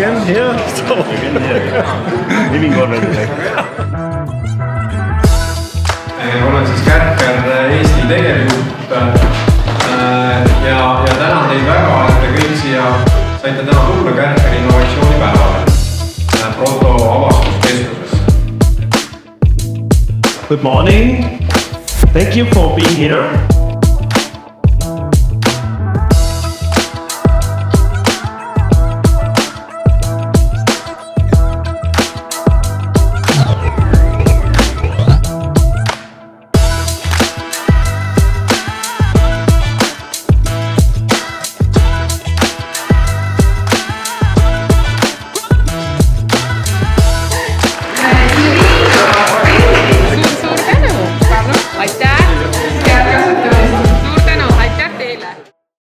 again here. So. Living already. Olen siis Kärker, Eesti tegevjuht ja tänan teid väga, et te kõik siia saite täna tulla Kärker innovatsioonipäevale Proto avastuskeskusesse. Good morning. Thank you for being here.